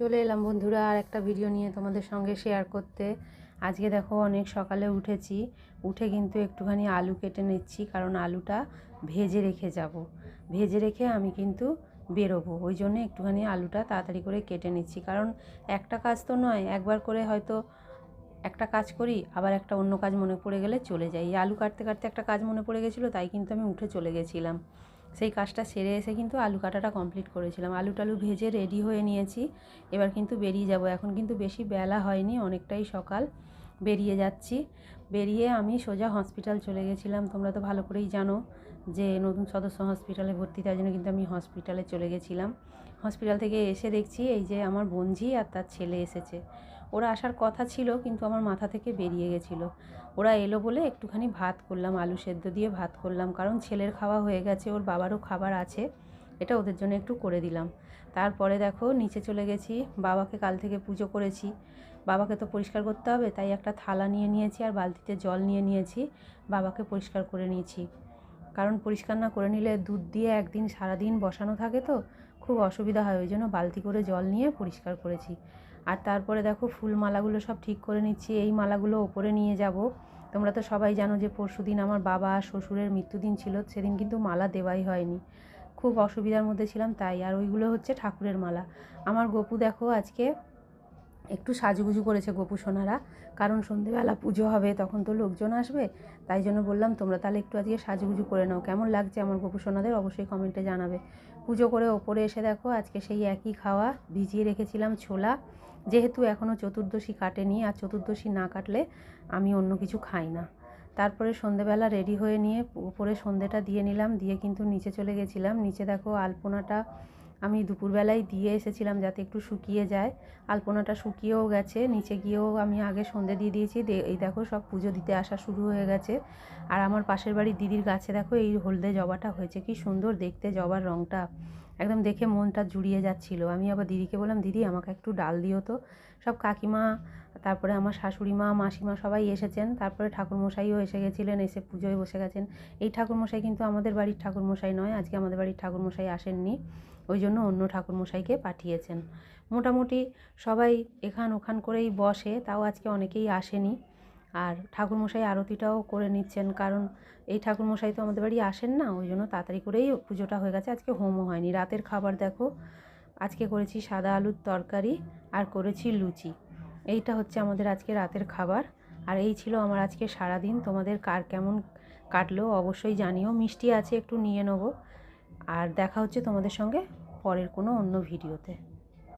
চলে এলাম বন্ধুরা আর একটা ভিডিও নিয়ে তোমাদের সঙ্গে শেয়ার করতে। আজকে দেখো অনেক সকালে উঠেছি, উঠে কিন্তু একটুখানি আলু কেটে নিচ্ছি, কারণ আলুটা ভেজে রেখে যাব। ভেজে রেখে আমি কিন্তু বেরোবো, ওই জন্য একটুখানি আলুটা তাড়াতাড়ি করে কেটে নিচ্ছি। কারণ একটা কাজ তো নয়, একবার করে হয়তো একটা কাজ করি, আবার একটা অন্য কাজ মনে পড়ে গেলে চলে যাই। আলু কাটতে কাটতে একটা কাজ মনে পড়ে গেছিলো, তাই কিন্তু আমি উঠে চলে গেছিলাম। সেই কাজটা সেরে এসে কিন্তু আলু কাটাটা কমপ্লিট করেছিলাম। আলু টালু ভেজে রেডি হয়ে নিয়েছি, এবার কিন্তু বেরিয়ে যাব। এখন কিন্তু বেশি বেলা হয়নি, অনেকটাই সকাল। বেরিয়ে যাচ্ছি। বেরিয়ে আমি সোজা হসপিটাল চলে গেছিলাম। তোমরা তো ভালো করেই জানো যে নতুন সদস্য হসপিটালে ভর্তি, তার জন্য কিন্তু আমি হসপিটালে চলে গেছিলাম। হসপিটাল থেকে এসে দেখছি এই যে আমার বোনঝি আর তার ছেলে এসেছে। ওরা আসার কথা ছিল, কিন্তু আমার মাথা থেকে বেরিয়ে গেছিলো। ওরা এলো বলে একটুখানি ভাত করলাম, আলু সেদ্ধ দিয়ে ভাত করলাম, কারণ ছেলের খাওয়া হয়ে গেছে, ওর বাবারও খাবার আছে, এটা ওদের জন্য একটু করে দিলাম। তারপরে দেখো নিচে চলে গেছি। বাবাকে কাল থেকে পুজো করেছি, বাবাকে তো পরিষ্কার করতে হবে, তাই একটা থালা নিয়ে নিয়েছি আর বালতিতে জল নিয়ে নিয়েছি। বাবাকে পরিষ্কার করে নিয়েছি, কারণ পরিষ্কার না করে নিলে দুধ দিয়ে একদিন সারাদিন বসানো থাকে তো খুব অসুবিধা হয়, ওই জন্য বালতি করে জল নিয়ে পরিষ্কার করেছি। আর তারপরে দেখো ফুল মালাগুলো সব ঠিক করে নিচ্ছি। এই মালাগুলো ওপরে নিয়ে যাব। তোমরা তো সবাই জানো যে পরশুদিন আমার বাবা আর শ্বশুরের মৃত্যুদিন ছিল, সেদিন কিন্তু মালা দেওয়াই হয়নি, খুব অসুবিধার মধ্যে ছিলাম তাই। আর ওইগুলো হচ্ছে ঠাকুরের মালা। আমার গপু দেখো আজকে একটু সাজুগুজু করেছে গপু সোনারা, কারণ সন্ধেবেলা পুজো হবে, তখন তো লোকজন আসবে, তাই জন্য বললাম তোমরা তাহলে একটু আজকে সাজুগুজু করে নাও। কেমন লাগছে আমার গপু সোনাদের অবশ্যই কমেন্টে জানাবে। পুজো করে ওপরে এসে দেখো আজকে সেই একই খাওয়া, ভিজিয়ে রেখেছিলাম ছোলা, যেহেতু এখনও চতুর্দশী কাটেনি, আর চতুর্দশী না কাটলে আমি অন্য কিছু খাই না। তারপরে সন্ধেবেলা রেডি হয়ে নিয়ে উপরে সন্ধেটা দিয়ে নিলাম, দিয়ে কিন্তু নিচে চলে গেছিলাম। নিচে দেখো আলপনাটা আমি দুপুরবেলায় দিয়ে এসেছিলাম যাতে একটু শুকিয়ে যায়। আলপনাটা শুকিয়েও গেছে, নিচে গিয়েও আমি আগে সন্ধে দিয়ে দিয়েছি। এই দেখো সব পুজো দিতে আসা শুরু হয়ে গেছে। আর আমার পাশের বাড়ির দিদির গাছে দেখো এই হলদে জবাটা হয়েছে, কি সুন্দর দেখতে জবার রঙটা, একদম দেখে মনটা জুড়িয়ে যাচ্ছিল। আমি আবার দিদিকে বললাম, দিদি আমাকে একটু ডাল দিও তো। সব কাকিমা, তারপরে আমার শাশুড়ি মা, মাসিমা সবাই এসেছেন, তারপরে ঠাকুরমশাইও এসে গেছিলেন, এসে পুজোয় বসে গেছেন। এই ঠাকুরমশাই কিন্তু আমাদের বাড়ির ঠাকুরমশাই নয়, আজকে আমাদের বাড়ির ঠাকুরমশাই আসেননি, ওই জন্য অন্য ঠাকুরমশাইকে পাঠিয়েছেন। মোটামুটি সবাই এখান ওখান করেই বসে, তাও আজকে অনেকেই আসেনি। আর ঠাকুরমশাই আরতিটাও করে নিচ্ছেন, কারণ এই ঠাকুরমশাই তো আমাদের বাড়ি আসেন না, ওই জন্য তাড়াতাড়ি করেই পুজোটা হয়ে গেছে। আজকে হোমও হয়নি। রাতের খাবার দেখো আজকে করেছি সাদা আলুর তরকারি আর করেছি লুচি। এইটা হচ্ছে আমাদের আজকে রাতের খাবার। আর এই ছিল আমার আজকে সারাদিন। তোমাদের কার কেমন কাটলো অবশ্যই জানিও। মিষ্টি আছে একটু নিয়ে নেবো। আর দেখা হচ্ছে তোমাদের সঙ্গে পরের কোনো অন্য ভিডিওতে।